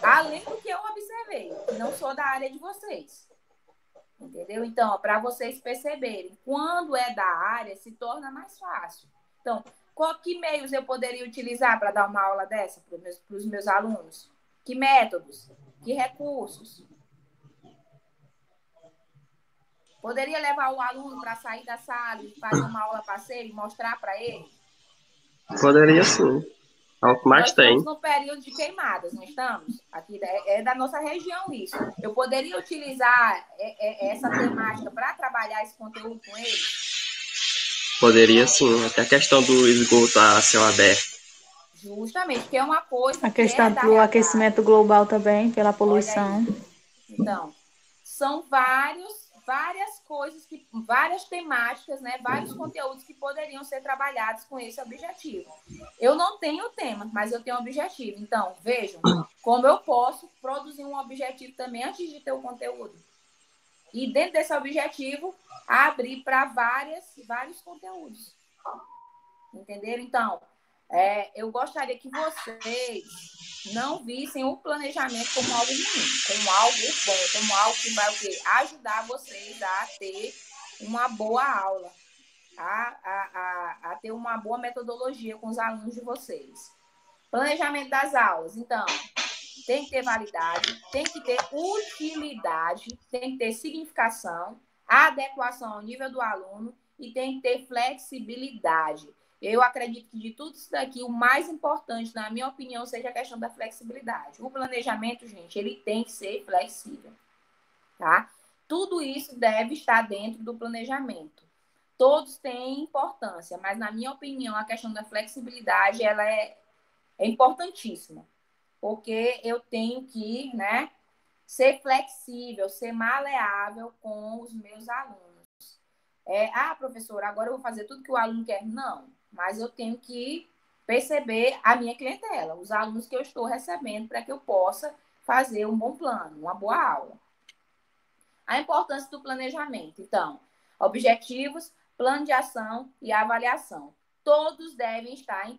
além do que eu observei, que não sou da área de vocês. Entendeu? Então, para vocês perceberem, quando é da área, se torna mais fácil. Então, que meios eu poderia utilizar para dar uma aula dessa para os meus alunos? Que métodos? Que recursos? Poderia levar o aluno para sair da sala e fazer uma aula passeio e mostrar para ele? Poderia sim. É o que mais Nós tem. estamos no período de queimadas, não estamos? Aqui é da nossa região isso. Eu poderia utilizar essa temática para trabalhar esse conteúdo com eles? Poderia sim. Até a questão do esgoto a céu aberto. Justamente, porque é uma coisa. A questão do aquecimento global também, pela poluição. Então, são várias coisas, várias temáticas, né? Vários conteúdos que poderiam ser trabalhados com esse objetivo. Eu não tenho tema, mas eu tenho objetivo. Então, vejam como eu posso produzir um objetivo também antes de ter o conteúdo. E dentro desse objetivo, abrir para vários conteúdos. Entenderam? Então, eu gostaria que vocês não vissem o planejamento como algo ruim, como algo bom, como algo que vai ajudar vocês a ter uma boa aula, a ter uma boa metodologia com os alunos de vocês. Planejamento das aulas, então, tem que ter validade, tem que ter utilidade, tem que ter significação, adequação ao nível do aluno e tem que ter flexibilidade. Eu acredito que de tudo isso daqui, o mais importante, na minha opinião, seja a questão da flexibilidade. O planejamento, gente, ele tem que ser flexível, tá? Tudo isso deve estar dentro do planejamento. Todos têm importância, mas, na minha opinião, a questão da flexibilidade, ela é importantíssima, porque eu tenho que, né, ser flexível, ser maleável com os meus alunos. Professora, agora eu vou fazer tudo que o aluno quer. Não, mas eu tenho que perceber a minha clientela, os alunos que eu estou recebendo, para que eu possa fazer um bom plano, uma boa aula. A importância do planejamento. Então, objetivos, plano de ação e avaliação. Todos devem estar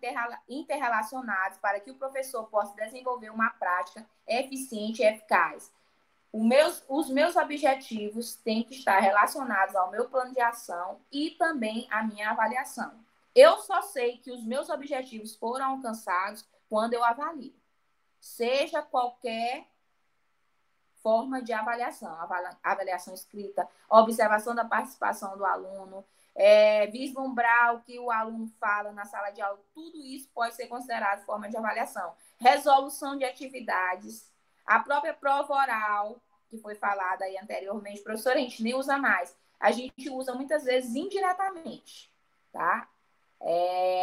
interrelacionados para que o professor possa desenvolver uma prática eficiente e eficaz. Os meus objetivos têm que estar relacionados ao meu plano de ação e também à minha avaliação. Eu só sei que os meus objetivos foram alcançados quando eu avalio. Seja qualquer forma de avaliação, avaliação escrita, observação da participação do aluno, vislumbrar o que o aluno fala na sala de aula, tudo isso pode ser considerado forma de avaliação. Resolução de atividades, a própria prova oral, que foi falada aí anteriormente, professora, a gente nem usa mais, a gente usa muitas vezes indiretamente, tá?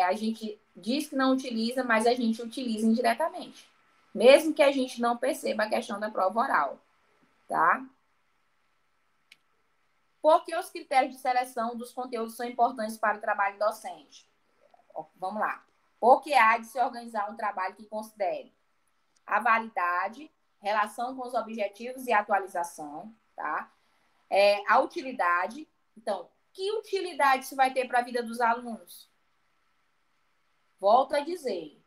A gente diz que não utiliza, mas a gente utiliza indiretamente, mesmo que a gente não perceba a questão da prova oral, tá? Por que os critérios de seleção dos conteúdos são importantes para o trabalho docente? Vamos lá. Porque há de se organizar um trabalho que considere a validade, relação com os objetivos e atualização, tá? A utilidade. Então, que utilidade isso vai ter para a vida dos alunos? Volto a dizer,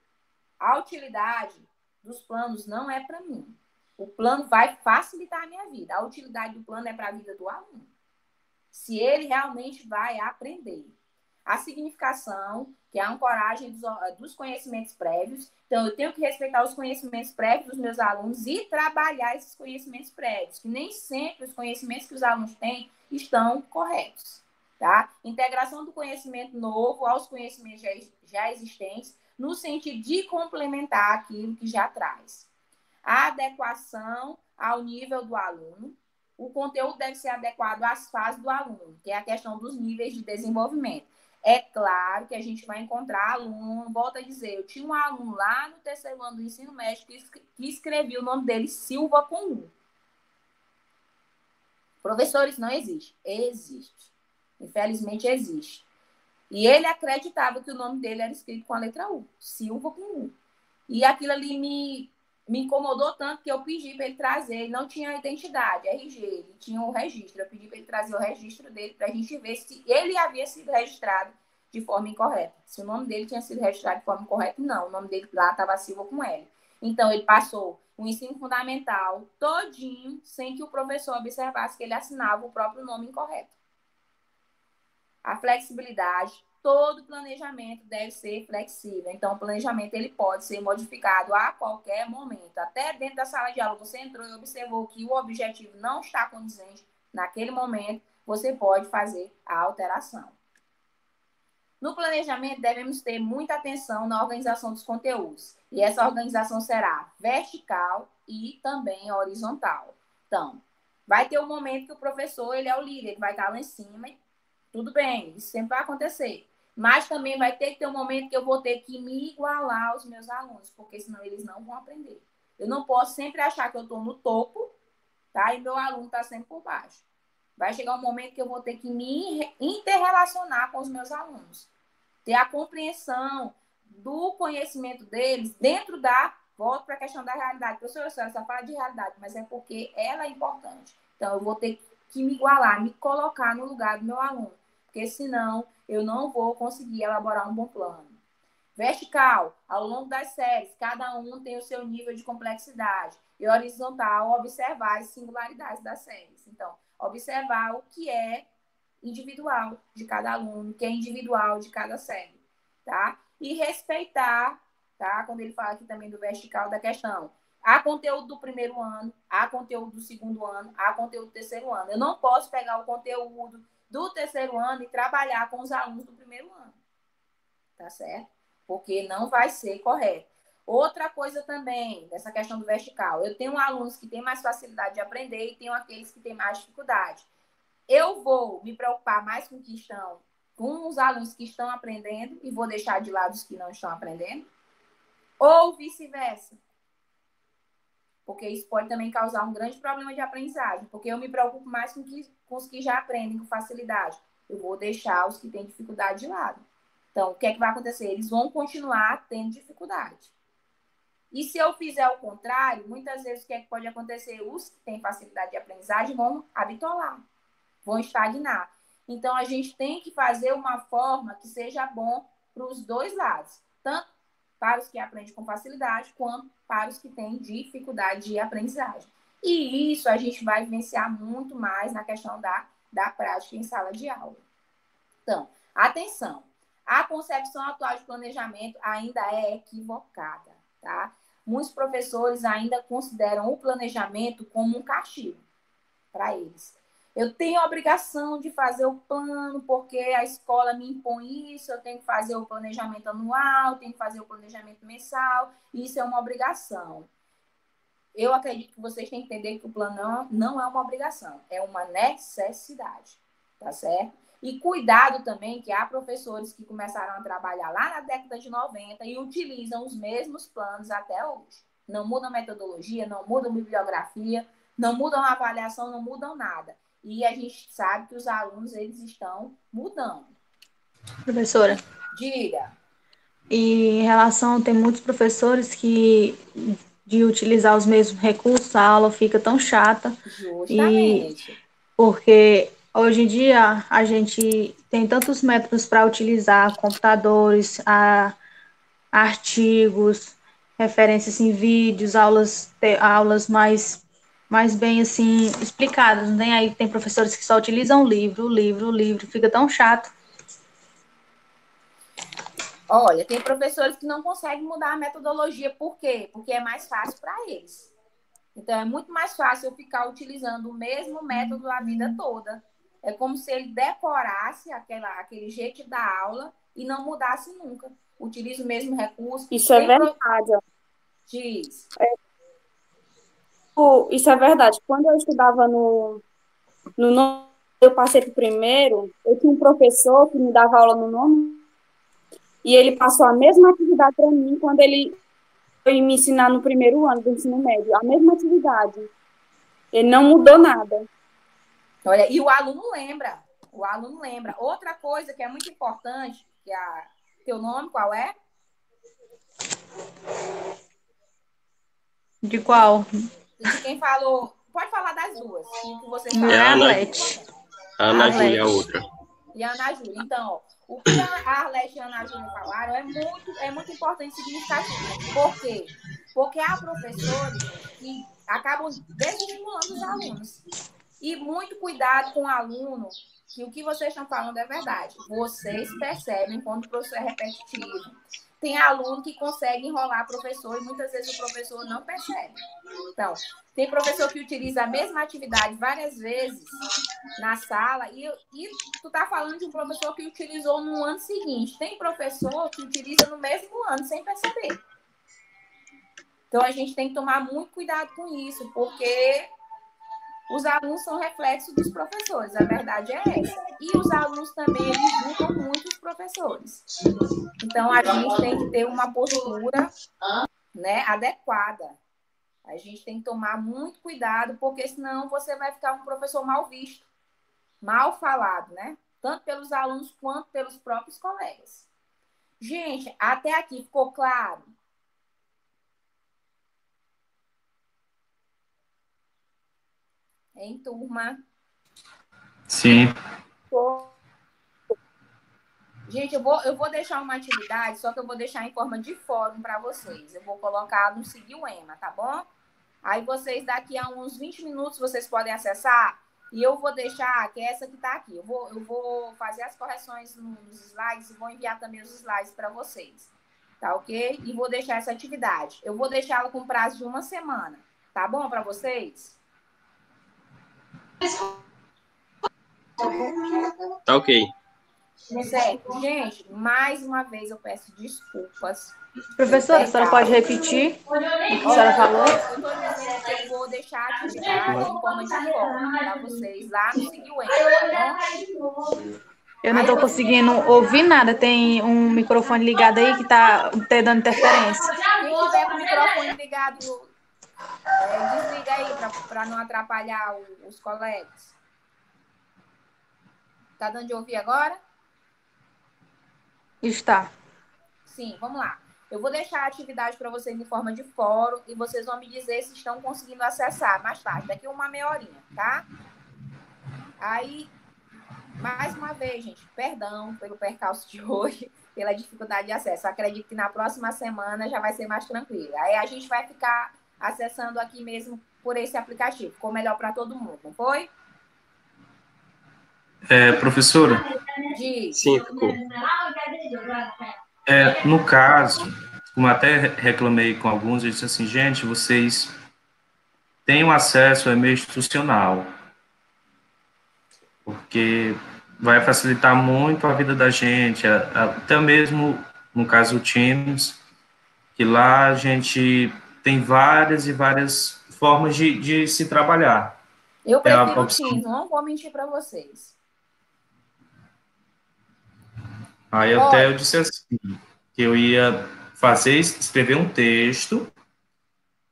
a utilidade dos planos não é para mim. O plano vai facilitar a minha vida. A utilidade do plano é para a vida do aluno. Se ele realmente vai aprender. A significação, que é a ancoragem dos conhecimentos prévios. Então, eu tenho que respeitar os conhecimentos prévios dos meus alunos e trabalhar esses conhecimentos prévios, que nem sempre os conhecimentos que os alunos têm estão corretos. Tá? Integração do conhecimento novo aos conhecimentos já existentes, no sentido de complementar aquilo que já traz. A adequação ao nível do aluno. O conteúdo deve ser adequado às fases do aluno, que é a questão dos níveis de desenvolvimento. É claro que a gente vai encontrar aluno, volto a dizer, eu tinha um aluno lá no 3º ano do ensino médio que escrevia o nome dele Silva com U. Professores, não existe. Existe. Infelizmente existe. E ele acreditava que o nome dele era escrito com a letra U, Silva com U. E aquilo ali me incomodou tanto que eu pedi para ele trazer. Ele não tinha identidade, RG, ele tinha o registro. Eu pedi para ele trazer o registro dele para a gente ver se ele havia sido registrado de forma incorreta. Se o nome dele tinha sido registrado de forma incorreta, não. O nome dele lá estava Silva com L. Então, ele passou o ensino fundamental todinho sem que o professor observasse que ele assinava o próprio nome incorreto. A flexibilidade. Todo planejamento deve ser flexível. Então, o planejamento ele pode ser modificado a qualquer momento. Até dentro da sala de aula, você entrou e observou que o objetivo não está condizente naquele momento, você pode fazer a alteração. No planejamento, devemos ter muita atenção na organização dos conteúdos. E essa organização será vertical e também horizontal. Então, vai ter um momento que o professor ele é o líder, ele vai estar lá em cima. Tudo bem, isso sempre vai acontecer. Mas também vai ter que ter um momento que eu vou ter que me igualar aos meus alunos, porque senão eles não vão aprender. Eu não posso sempre achar que eu estou no topo, tá? E meu aluno está sempre por baixo. Vai chegar um momento que eu vou ter que me interrelacionar com os meus alunos. Ter a compreensão do conhecimento deles dentro da... Volto para a questão da realidade. Professora, a senhora só fala de realidade, mas é porque ela é importante. Então, eu vou ter que me igualar, me colocar no lugar do meu aluno. Porque senão eu não vou conseguir elaborar um bom plano. Vertical, ao longo das séries, cada um tem o seu nível de complexidade. E horizontal, observar as singularidades das séries. Então, observar o que é individual de cada aluno, o que é individual de cada série, tá? E respeitar, tá? Quando ele fala aqui também do vertical, da questão. Há conteúdo do 1º ano, há conteúdo do 2º ano, há conteúdo do 3º ano. Eu não posso pegar o conteúdo do 3º ano e trabalhar com os alunos do 1º ano. Tá certo? Porque não vai ser correto. Outra coisa também, dessa questão do vertical. Eu tenho alunos que têm mais facilidade de aprender e tenho aqueles que têm mais dificuldade. Eu vou me preocupar mais com os alunos que estão aprendendo e vou deixar de lado os que não estão aprendendo? Ou vice-versa? Porque isso pode também causar um grande problema de aprendizagem, porque eu me preocupo mais com os que já aprendem com facilidade. Eu vou deixar os que têm dificuldade de lado. Então, o que é que vai acontecer? Eles vão continuar tendo dificuldade. E se eu fizer o contrário, muitas vezes o que é que pode acontecer? Os que têm facilidade de aprendizagem vão habitolar, vão estagnar. Então, a gente tem que fazer uma forma que seja bom para os dois lados, tanto para os que aprendem com facilidade, quanto para os que têm dificuldade de aprendizagem. E isso a gente vai vivenciar muito mais na questão da prática em sala de aula. Então, atenção, a concepção atual de planejamento ainda é equivocada, tá? Muitos professores ainda consideram o planejamento como um castigo para eles. Eu tenho a obrigação de fazer o plano porque a escola me impõe isso, eu tenho que fazer o planejamento anual, tenho que fazer o planejamento mensal, isso é uma obrigação. Eu acredito que vocês têm que entender que o plano não é uma obrigação, é uma necessidade, tá certo? E cuidado também que há professores que começaram a trabalhar lá na década de 90 e utilizam os mesmos planos até hoje. Não mudam metodologia, não mudam bibliografia, não mudam a avaliação, não mudam nada. E a gente sabe que os alunos, eles estão mudando. Professora. Diga. E em relação, tem muitos professores que, de utilizar os mesmos recursos, a aula fica tão chata. Justamente. Porque hoje em dia a gente tem tantos métodos para utilizar, computadores, artigos, referências em vídeos, aulas mais bem assim explicadas, né? Aí tem professores que só utilizam o livro, fica tão chato. Olha, tem professores que não conseguem mudar a metodologia. Por quê? Porque é mais fácil para eles. Então, é muito mais fácil eu ficar utilizando o mesmo método a vida toda. É como se ele decorasse aquele jeito de dar aula e não mudasse nunca. Utiliza o mesmo recurso. Isso é verdade. Diz. Isso é verdade. Quando eu estudava no nono, eu passei para o primeiro, eu tinha um professor que me dava aula no nono e ele passou a mesma atividade para mim quando ele foi me ensinar no primeiro ano do ensino médio. A mesma atividade. Ele não mudou nada. Olha, e o aluno lembra. O aluno lembra. Outra coisa que é muito importante, que teu nome qual é? De qual? De quem falou. Pode falar das duas. Que você é a Arlete. A Ana Júlia é a outra. E a Ana Júlia. Então, o que a Arlete e a Ana Júlia falaram é muito importante e significativo. Por quê? Porque há professores que acabam desestimulando os alunos. E muito cuidado com o aluno, que o que vocês estão falando é verdade. Vocês percebem quando o professor é repetitivo. Tem aluno que consegue enrolar professor e muitas vezes o professor não percebe. Então, tem professor que utiliza a mesma atividade várias vezes na sala e tu tá falando de um professor que utilizou no ano seguinte. Tem professor que utiliza no mesmo ano sem perceber. Então, a gente tem que tomar muito cuidado com isso, porque os alunos são reflexo dos professores, a verdade é essa. E os alunos também, eles julgam muito os professores. Então, a gente tem que ter uma postura, né, adequada. A gente tem que tomar muito cuidado, porque senão você vai ficar um professor mal visto, mal falado, né? Tanto pelos alunos quanto pelos próprios colegas. Gente, até aqui ficou claro? Em turma? Sim. Gente, eu vou deixar uma atividade, só que eu vou deixar em forma de fórum para vocês. Eu vou colocar no Seguir o EMA, tá bom? Aí vocês, daqui a uns 20 minutos, vocês podem acessar. E eu vou deixar, que é essa que está aqui. Eu vou fazer as correções nos slides e vou enviar também os slides para vocês. Tá ok? E vou deixar essa atividade. Eu vou deixá-la com prazo de 1 semana. Tá bom para vocês? Tá ok. Certo. Gente, mais uma vez eu peço desculpas. Professora, a senhora pode repetir o que a senhora falou? Eu estou dizendo que eu vou deixar a atividade em forma de fórum para vocês lá no Seguir o EMA, tá bom? Eu não estou conseguindo ouvir nada. Tem um microfone ligado aí que está dando interferência. Quem tiver com o microfone ligado, desliga aí para não atrapalhar os colegas. Tá dando de ouvir agora? Está. Sim, vamos lá. Eu vou deixar a atividade para vocês em forma de fórum e vocês vão me dizer se estão conseguindo acessar mais tarde, daqui uma meia horinha, tá? Aí, mais uma vez, gente, perdão pelo percalço de hoje, pela dificuldade de acesso. Eu acredito que na próxima semana já vai ser mais tranquilo. Aí a gente vai ficar acessando aqui mesmo por esse aplicativo. Ficou melhor para todo mundo, não foi? Professora? Sim, ficou. No caso, como até reclamei com alguns, eu disse assim, gente, vocês têm acesso ao e-mail institucional, porque vai facilitar muito a vida da gente, até mesmo, no caso, o Teams, que lá a gente tem várias e várias formas de se trabalhar. Eu prefiro o Teams, não vou mentir para vocês. Aí até eu disse assim, que eu ia escrever um texto,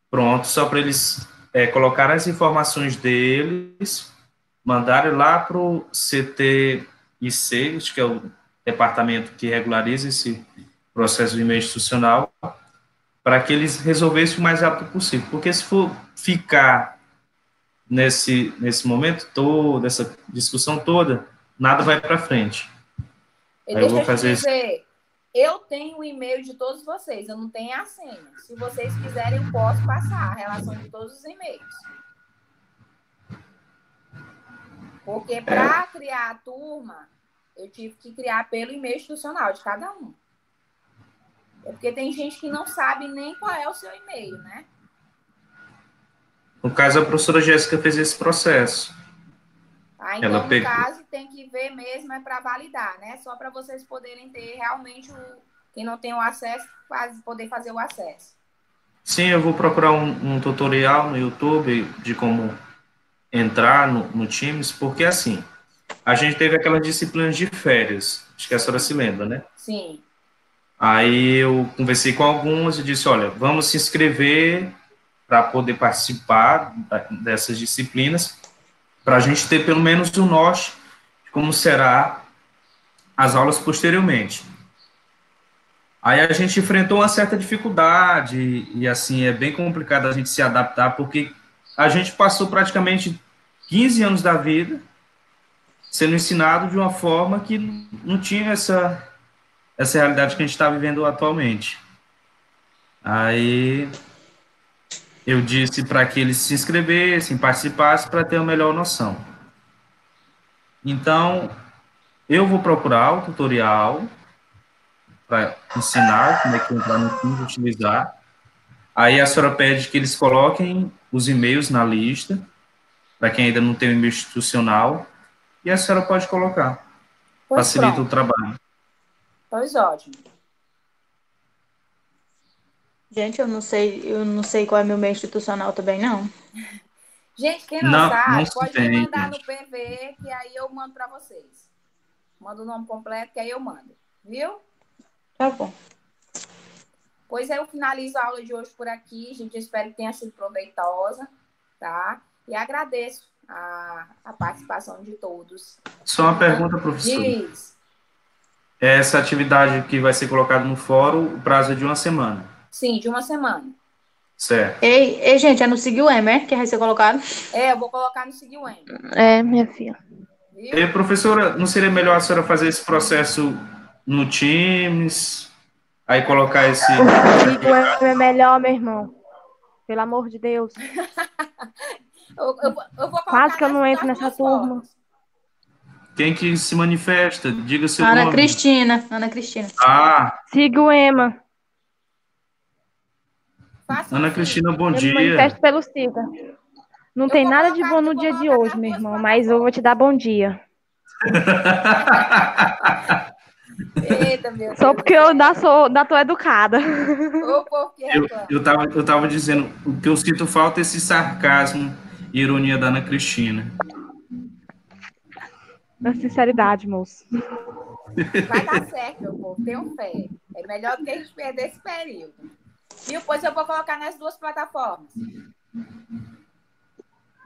pronto, só para eles colocar as informações deles, mandarem lá para o CTIC, que é o departamento que regulariza esse processo de e-mail institucional, para que eles resolvessem o mais rápido possível. Porque se for ficar nesse momento todo, essa discussão toda, nada vai para frente. E deixa eu te dizer, eu tenho o e-mail de todos vocês, eu não tenho a senha. Se vocês quiserem, eu posso passar a relação de todos os e-mails. Porque para criar a turma, eu tive que criar pelo e-mail institucional de cada um. É porque tem gente que não sabe nem qual é o seu e-mail, né? No caso, a professora Jéssica fez esse processo. Então, no caso, tem que ver mesmo, é para validar, né? Só para vocês poderem ter realmente, quem não tem o acesso, poder fazer o acesso. Sim, eu vou procurar um tutorial no YouTube de como entrar no Teams, porque assim, a gente teve aquelas disciplinas de férias, acho que a senhora se lembra, né? Sim. Aí eu conversei com alguns e disse, olha, vamos se inscrever para poder participar dessas disciplinas, para a gente ter pelo menos o norte de como será as aulas posteriormente. Aí a gente enfrentou uma certa dificuldade e assim, é bem complicado a gente se adaptar, porque a gente passou praticamente 15 anos da vida sendo ensinado de uma forma que não tinha essa realidade que a gente está vivendo atualmente. Aí eu disse para que eles se inscrevessem, participassem, para ter uma melhor noção. Então, eu vou procurar o tutorial para ensinar como é que entrar no Teams, utilizar. Aí a senhora pede que eles coloquem os e-mails na lista, para quem ainda não tem o e-mail institucional, e a senhora pode colocar. Pois facilita pronto. o trabalho. Pois ótimo. Gente, eu não sei qual é meu meio institucional também, não. Gente, quem não sabe, não pode tem, me mandar gente. no PV, que aí eu mando para vocês. Manda o nome completo, que aí eu mando. Viu? Tá bom. Pois eu finalizo a aula de hoje por aqui. Gente, eu espero que tenha sido proveitosa, tá? E agradeço a participação de todos. Só uma pergunta, professor. Diz. Essa atividade que vai ser colocada no fórum, o prazo é de uma semana. Sim, de uma semana. Certo. Ei, gente, é no Seguir o M, que vai ser colocado? Eu vou colocar no Seguir o M. Minha filha. E, professora, não seria melhor a senhora fazer esse processo no Teams, aí colocar esse... O Seguir o M é melhor, meu irmão. Pelo amor de Deus. Eu vou Quase que eu não entro nessa turma. Quem que se manifesta? Diga seu Ana nome. Cristina. Ana Cristina. Ah, Siga o Ema. Ana Cristina, bom Eu me dia. manifesto pelo Siga. Não tem nada de bom no dia de hoje, meu irmão, mas eu vou te dar bom dia. Eita, meu Deus. Só porque eu ainda tô educada. O povo que reclama. Eu tava dizendo, o que eu sinto falta é esse sarcasmo e ironia da Ana Cristina. Na sinceridade, moço. Vai dar certo, meu povo. Tenham fé. É melhor do que a gente perder esse período. Viu? Pois eu vou colocar nas duas plataformas.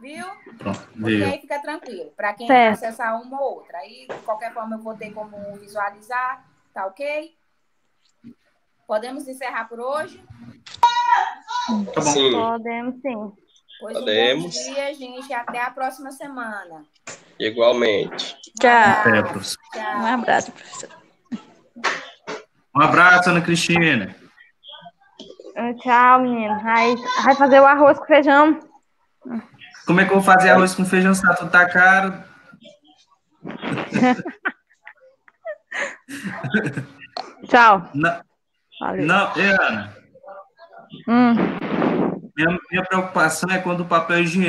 Viu? Pronto, Porque viu. aí fica tranquilo. Para quem Certo. acessar uma ou outra. Aí, de qualquer forma, eu vou ter como visualizar. Tá ok? Podemos encerrar por hoje? Tá bom. Sim, Podemos sim. Pois Podemos. Um bom dia, gente. Até a próxima semana. igualmente. Tchau. É, professor. Um abraço, professor. Um abraço, Ana Cristina. Tchau, menino. Vai fazer o arroz com feijão. Como é que eu vou fazer arroz com feijão se tudo tá caro? Tchau. Não, Valeu. não, Ana, minha preocupação é quando o papel higiênico